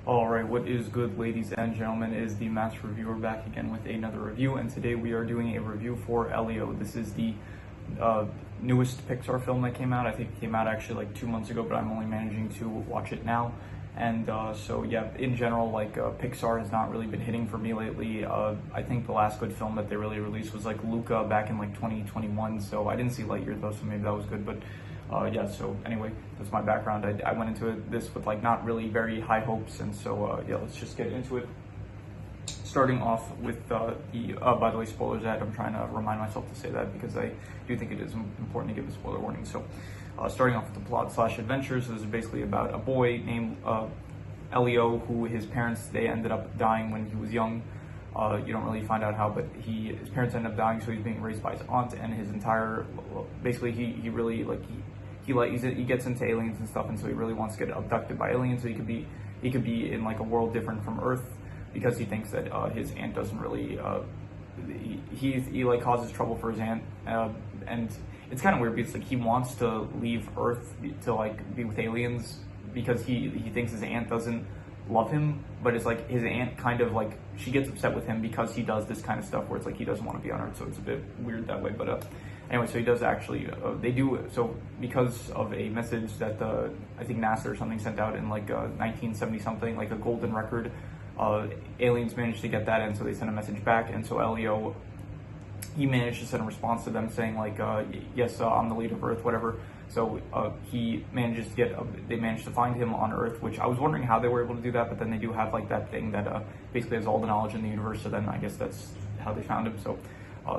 Alright, what is good, ladies and gentlemen? Is the Master Reviewer back again with another review, and today we are doing a review for Elio. This is the newest Pixar film that came out. I think it came out actually like 2 months ago, but I'm only managing to watch it now. And so yeah, in general, like Pixar has not really been hitting for me lately. I think the last good film that they really released was like Luca back in like 2021, so I didn't see Lightyear though, so maybe that was good, but yeah, so anyway, that's my background. I went into this with like not really very high hopes, and so yeah, let's just get into it. Starting off with by the way, spoilers ahead. I'm trying to remind myself to say that because I do think it is important to give a spoiler warning. So starting off with the plot / adventures, this is basically about a boy named Elio, who his parents, they ended up dying when he was young. You don't really find out how, but his parents ended up dying, so he's being raised by his aunt, and his entire, basically he really like he gets into aliens and stuff, and so he really wants to get abducted by aliens so he could be in like a world different from Earth, because he thinks that his aunt doesn't really he like causes trouble for his aunt, and it's kind of weird because like he wants to leave Earth to like be with aliens because he thinks his aunt doesn't love him, but it's like his aunt kind of like, she gets upset with him because he does this kind of stuff where it's like he doesn't want to be on Earth, so it's a bit weird that way. But anyway, so he does actually they do, so because of a message that I think NASA or something sent out in like 1970 something, like a golden record, aliens managed to get that, and so they sent a message back, and so Elio, he managed to send a response to them saying like, yes, I'm the leader of Earth, whatever. So he manages to get, they managed to find him on Earth, which I was wondering how they were able to do that, but then they do have like that thing that basically has all the knowledge in the universe, so then I guess that's how they found him. So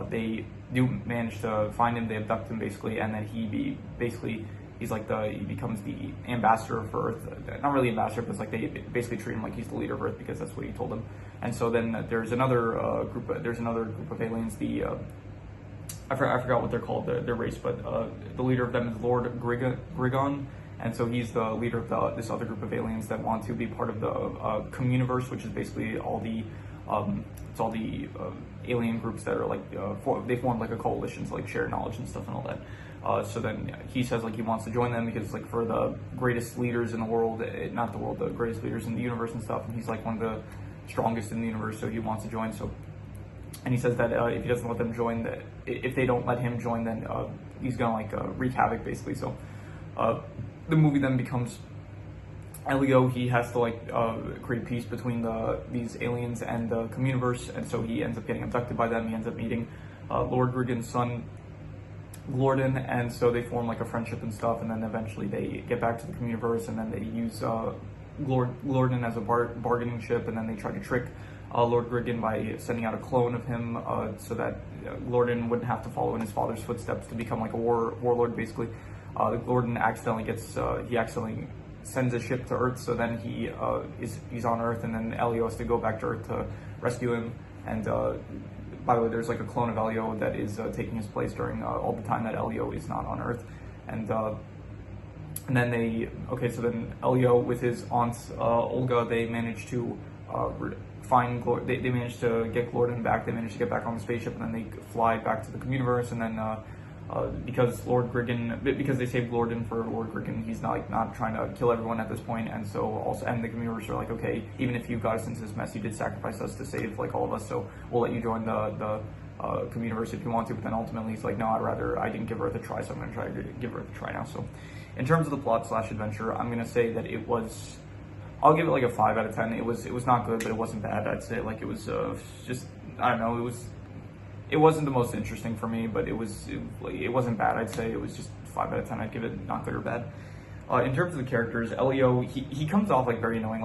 they do manage to find him, they abduct him basically, and then he's like he becomes the ambassador for Earth. Not really ambassador, but it's like they basically treat him like he's the leader of Earth because that's what he told them. And so then there's another group of aliens, I forgot what they're called, their race, but the leader of them is Lord Grigon, and so he's the leader of this other group of aliens that want to be part of the Communiverse, which is basically all the alien groups that are like they form like a coalition to like share knowledge and stuff and all that. So then he says like he wants to join them because it's like for the greatest leaders in the world, not the world, the greatest leaders in the universe and stuff, and he's like one of the strongest in the universe, so he wants to join. So. And he says that if he doesn't let them join, that if they don't let him join, then he's gonna like wreak havoc, basically. So the movie then becomes Elio. He has to like create peace between these aliens and the Communiverse, and so he ends up getting abducted by them. He ends up meeting Lord Grigon's son, Glorden, and so they form like a friendship and stuff. And then eventually they get back to the Communiverse, and then they use Glorden as a bargaining chip, and then they try to trick Lord Grigon by sending out a clone of him so that Glorden wouldn't have to follow in his father's footsteps to become like a warlord, basically. Glorden accidentally sends a ship to Earth, so then he's on Earth, and then Elio has to go back to Earth to rescue him. And by the way, there's like a clone of Elio that is taking his place during all the time that Elio is not on Earth. And then so then Elio with his aunt Olga, they manage to they managed to get Glorden back. They managed to get back on the spaceship, and then they fly back to the Communiverse. And then because they saved Glorden for Lord Grigon, he's not trying to kill everyone at this point. And so and the Communiverse are like, okay, even if you got us into this mess, you did sacrifice us to save like all of us, so we'll let you join the Communiverse if you want to. But then ultimately he's like, no, I didn't give Earth a try, so I'm going to try to give Earth a try now. So in terms of the plot / adventure, I'm going to say that I'll give it like a 5 out of 10. It was not good, but it wasn't bad. I'd say like it was just, I don't know, it wasn't the most interesting for me, but it wasn't bad. I'd say it was just 5 out of 10. I'd give it not good or bad. In terms of the characters, Elio, he comes off like very annoying.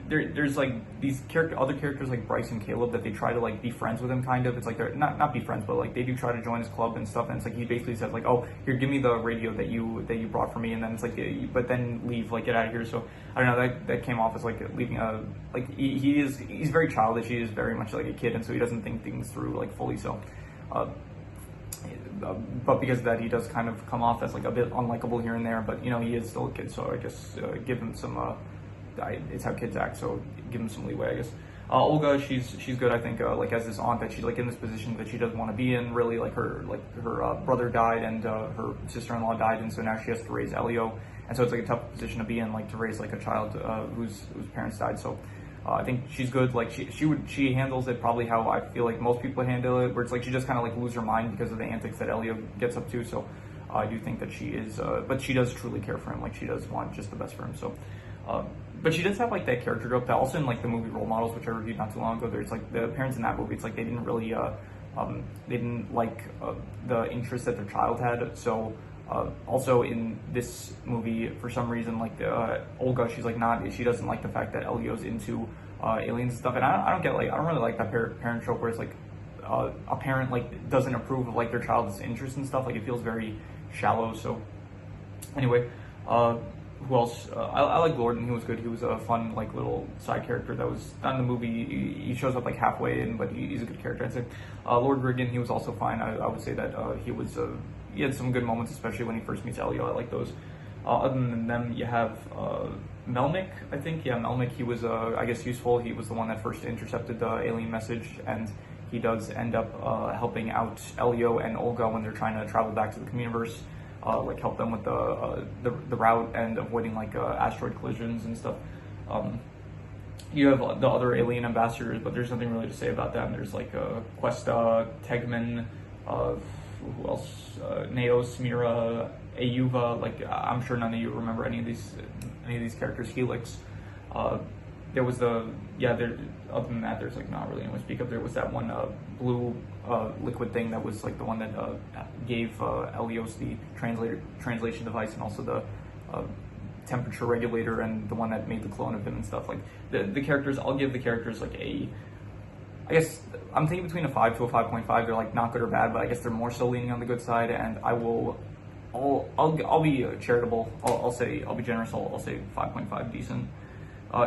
There's like these other characters like Bryce and Caleb that they try to like be friends with him, kind of. It's like they're not be friends, but like they do try to join his club and stuff. And it's like he basically says like, oh, here, give me the radio that you brought for me, and then it's like, but then leave, like get out of here. So I don't know, that came off as like leaving like he's very childish. He is very much like a kid, and so he doesn't think things through like fully. So but because of that, he does kind of come off as like a bit unlikable here and there. But you know, he is still a kid, so I guess give him some. It's how kids act, so give him some leeway, I guess. Olga, she's good, I think, like as this aunt that she's like in this position that she doesn't want to be in, really. Like her brother died and her sister-in-law died, and so now she has to raise Elio, and so it's like a tough position to be in, like to raise like a child whose parents died. So I think she's good. Like she handles it probably how I feel like most people handle it, where it's like she just kind of like lose her mind because of the antics that Elio gets up to. So I do think that she is, but she does truly care for him. Like she does want just the best for him. So, but she does have like that character growth that also in like the movie Role Models, which I reviewed not too long ago. There's like the parents in that movie. It's like they didn't really, they didn't like the interest that their child had. So. Also in this movie, for some reason, like Olga, she's like she doesn't like the fact that Elio's into aliens and stuff, and I don't really like that parent trope where it's like a parent like doesn't approve of like their child's interests and stuff. Like it feels very shallow. So anyway, who else? I like Gordon. He was good. He was a fun like little side character that was not in the movie. He shows up like halfway in, but he's a good character. I'd say Lord Griggan, he was also fine. I would say that he had some good moments, especially when he first meets Elio. I like those. Other than them, you have Melnick, I think. Yeah, Melnick, he was, I guess, useful. He was the one that first intercepted the alien message, and he does end up helping out Elio and Olga when they're trying to travel back to the Communiverse, like help them with the route and avoiding like asteroid collisions and stuff. You have the other alien ambassadors, but there's nothing really to say about them. There's like Questa, Tegman, who else? Naos, Mira, Ayuva. Like I'm sure none of you remember any of these characters. Helix. There was other than that, there's like not really anyone to speak of. There was that one blue liquid thing that was like the one that gave Elios the translation device, and also the temperature regulator, and the one that made the clone of him and stuff. Like the characters, I'll give the characters like I guess I'm thinking between a 5 to a 5.5. They're like not good or bad, but I guess they're more so leaning on the good side. And I'll be charitable. I'll be generous. I'll say 5.5, decent.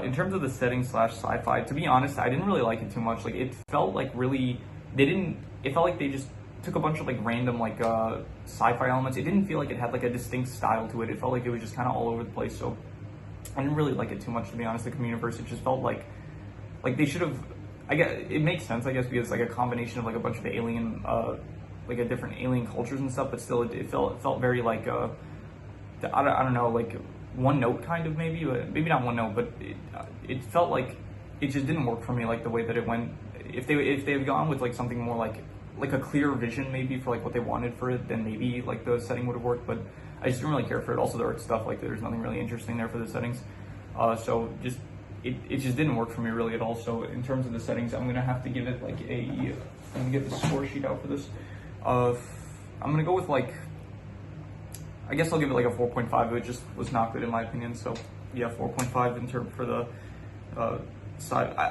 In terms of the setting / sci-fi, to be honest, I didn't really like it too much. Like it felt like it felt like they just took a bunch of like random like sci-fi elements. It didn't feel like it had like a distinct style to it. It felt like it was just kind of all over the place. So I didn't really like it too much, to be honest. The Communiverse, it just felt like they should have. I guess it makes sense, I guess, because like a combination of like a bunch of alien, like a different alien cultures and stuff, but still it felt very like I don't know, like one note kind of maybe not one note, but it felt like it just didn't work for me, like the way that it went. If they had gone with like something more like a clear vision maybe for like what they wanted for it, then maybe like the setting would have worked. But I just didn't really care for it. Also, there was stuff like there's nothing really interesting there for the settings, so just. It just didn't work for me really at all. So in terms of the settings, I'm gonna have to give it like I'm gonna get the score sheet out for this. I'm gonna go with like, I guess I'll give it like a 4.5. It just was not good in my opinion. So yeah, 4.5 in terms for the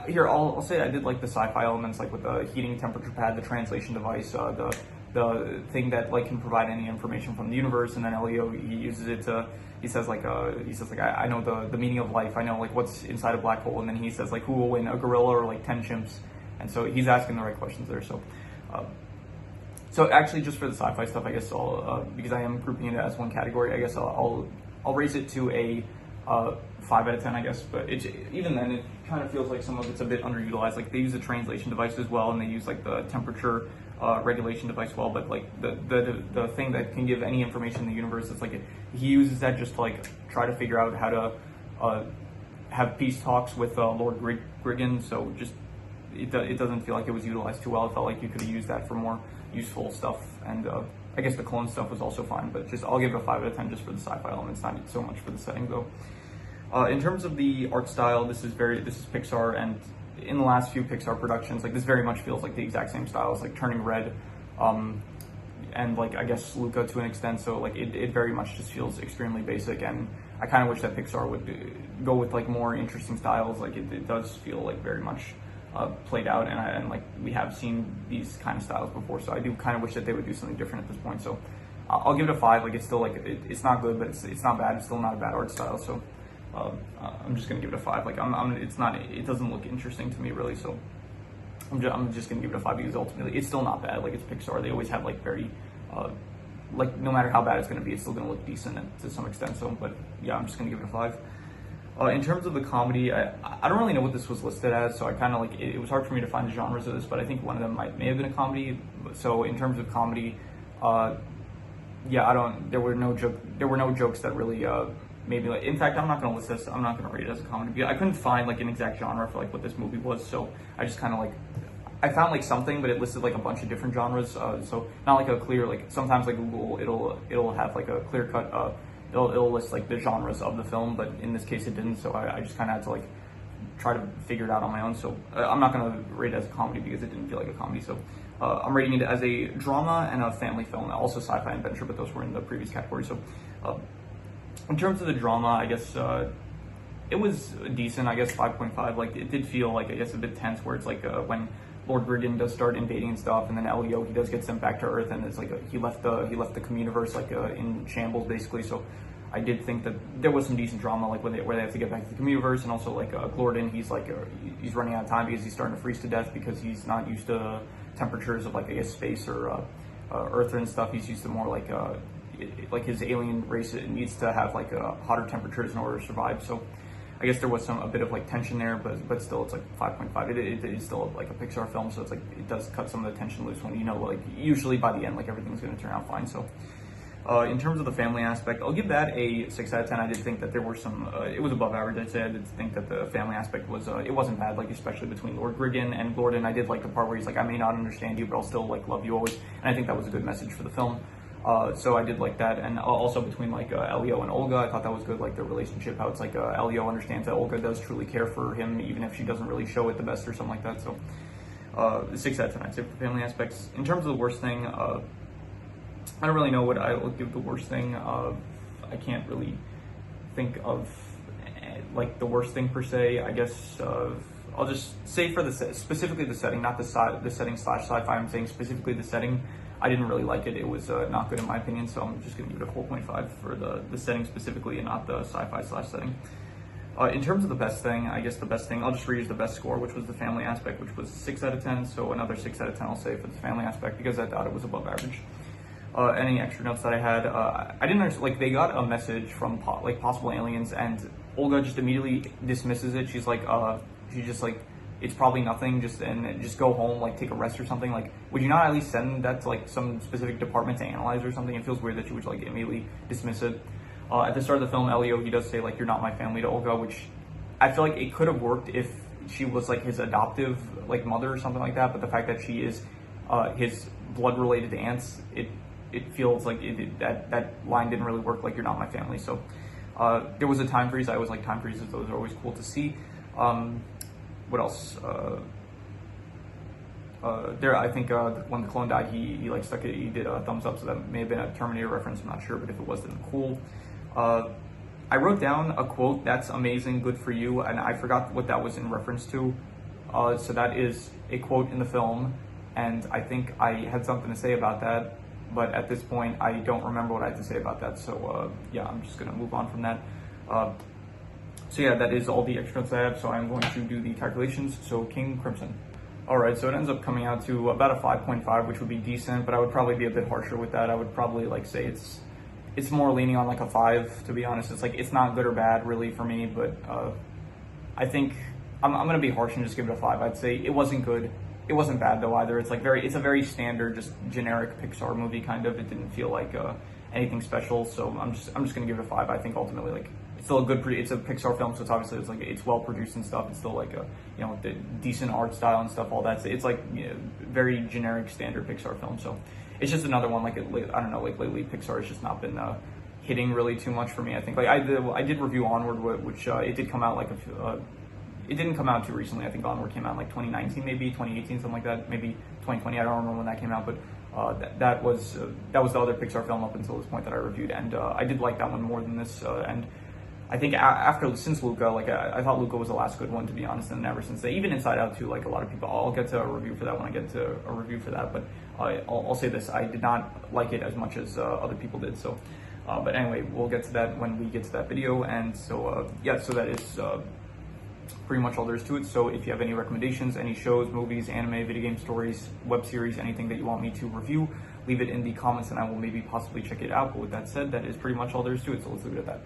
here. I'll say I did like the sci-fi elements, like with the heating temperature pad, the translation device, the thing that like can provide any information from the universe, and then Elio, he uses it to. He says I know the meaning of life. I know like what's inside a black hole, and then he says like who will win, a gorilla or like 10 chimps, and so he's asking the right questions there. So actually, just for the sci-fi stuff, I guess I'll because I am grouping it as one category. I guess I'll raise it to a 5 out of 10, I guess. But even then, it kind of feels like some of it's a bit underutilized. Like they use the translation device as well, and they use like the temperature regulation device well. But like the thing that can give any information in the universe, it's like he uses that just to like try to figure out how to have peace talks with Lord Griggan. So just it doesn't feel like it was utilized too well. It felt like you could have used that for more useful stuff. And I guess the clone stuff was also fine. But just I'll give it a 5 out of 10 just for the sci-fi elements, not so much for the setting though. In terms of the art style, this is Pixar, and in the last few Pixar productions, like this very much feels like the exact same style. It's like Turning Red, and like I guess Luca to an extent. So like it very much just feels extremely basic, and I kind of wish that Pixar would go with like more interesting styles. Like it does feel like very much played out, and like we have seen these kind of styles before. So I do kind of wish that they would do something different at this point. So I'll give it a 5. Like it's still like it's not good, but it's not bad. It's still not a bad art style. So. I'm just gonna give it a 5. Like it doesn't look interesting to me really, so I'm just gonna give it a 5 because ultimately it's still not bad. Like it's Pixar, they always have like very like no matter how bad it's gonna be, it's still gonna look decent to some extent. So, but yeah, I'm just gonna give it a 5. In terms of the comedy, I don't really know what this was listed as, so I kind of like it was hard for me to find the genres of this, but I think one of them may have been a comedy. So in terms of comedy, yeah, there were no jokes that really maybe like, in fact, I'm not going to list this, I'm not going to rate it as a comedy because I couldn't find like an exact genre for like what this movie was, so I just kind of like, I found like something, but it listed like a bunch of different genres, so not like a clear, like sometimes like Google, it'll have like a clear cut, it'll list like the genres of the film, but in this case it didn't, so I just kind of had to like try to figure it out on my own. So I'm not going to rate it as a comedy because it didn't feel like a comedy, so I'm rating it as a drama and a family film, also sci-fi and adventure, but those were in the previous category. So in terms of the drama, I guess it was decent, I guess 5.5. Like it did feel like, I guess, a bit tense, where it's like when Lord Griggin does start invading and stuff, and then Elio, he does get sent back to Earth, and it's like he left the communiverse like in shambles basically. So I did think that there was some decent drama, like where they have to get back to the communiverse, and also like Glorden, he's like he's running out of time because he's starting to freeze to death because he's not used to temperatures of like, I guess, space or Earth and stuff. He's used to more like his alien race needs to have like hotter temperatures in order to survive. So I guess there was a bit of like tension there, but still it's like 5.5. It is still like a Pixar film, so it's like it does cut some of the tension loose when you know, like, usually by the end like everything's going to turn out fine. So in terms of the family aspect, I'll give that a 6 out of 10. I did think that there were some, it was above average, I'd say. I did think that the family aspect was, it wasn't bad, like, especially between Lord Griggin and Glorden. I did like the part where he's like, I may not understand you, but I'll still, like, love you always. And I think that was a good message for the film. So I did like that. And also between, like, Elio and Olga, I thought that was good, like, their relationship, how it's like Elio understands that Olga does truly care for him, even if she doesn't really show it the best or something like that. So 6 out of 10, I'd say, for family aspects. In terms of the worst thing, I don't really know what I will give the worst thing. I can't really think of like the worst thing per se. I guess I'll just say for specifically the setting, not the setting / sci-fi. I'm saying specifically the setting. I didn't really like it. It was not good in my opinion. So I'm just gonna give it a 4.5 for the setting specifically, and not the sci-fi / setting. In terms of the best thing, I guess the best thing, I'll just reuse the best score, which was the family aspect, which was 6 out of 10. So another 6 out of 10 I'll say for the family aspect, because I thought it was above average. Any extra notes that I had, I didn't understand, like, they got a message from possible aliens, and Olga just immediately dismisses it. She's like, she's just like, it's probably nothing, just go home, like take a rest or something. Like, would you not at least send that to like some specific department to analyze or something? It feels weird that she would like immediately dismiss it. At the start of the film, Elio, he does say like, you're not my family to Olga, which I feel like it could have worked if she was like his adoptive like mother or something like that, but the fact that she is his blood related aunts, it feels like that line didn't really work, like, you're not my family. So there was a time freeze. I always like time freezes. Those are always cool to see. What else? I think when the clone died, he like stuck it, he did a thumbs up, so that may have been a Terminator reference, I'm not sure, but if it was, then cool. I wrote down a quote, "That's amazing, good for you," and I forgot what that was in reference to. So that is a quote in the film, and I think I had something to say about that, but at this point, I don't remember what I had to say about that. So yeah, I'm just gonna move on from that. So yeah, that is all the extra notes I have. So I'm going to do the calculations. So King Crimson. All right, so it ends up coming out to about a 5.5, which would be decent, but I would probably be a bit harsher with that. I would probably like say it's more leaning on like a 5, to be honest. It's like, it's not good or bad really for me, but I think I'm gonna be harsh and just give it a 5. I'd say it wasn't good. It wasn't bad though either. It's like it's a very standard, just generic Pixar movie kind of. It didn't feel like anything special, so I'm just gonna give it a 5. I think ultimately, like, it's still a good, it's a Pixar film, so it's obviously, it's like, it's well produced and stuff. It's still like a, you know, the decent art style and stuff, all that. It's like, you know, very generic standard Pixar film. So it's just another one, like, I don't know, like lately Pixar has just not been hitting really too much for me. I think like I did review Onward, which it did come out like it didn't come out too recently. I think Onward came out in like 2019, maybe 2018, something like that, maybe 2020. I don't remember when that came out, but that was the other Pixar film up until this point that I reviewed, and I did like that one more than this. And I think since Luca, like I thought Luca was the last good one, to be honest, and ever since even Inside Out too, like a lot of people, I'll get to a review for that when I get to a review for that. But I'll say this: I did not like it as much as other people did. So, but anyway, we'll get to that when we get to that video. And so yeah, so that is pretty much all there is to it. So if you have any recommendations, any shows, movies, anime, video game stories, web series, anything that you want me to review, leave it in the comments and I will maybe possibly check it out. But with that said, that is pretty much all there is to it. So let's leave it at that.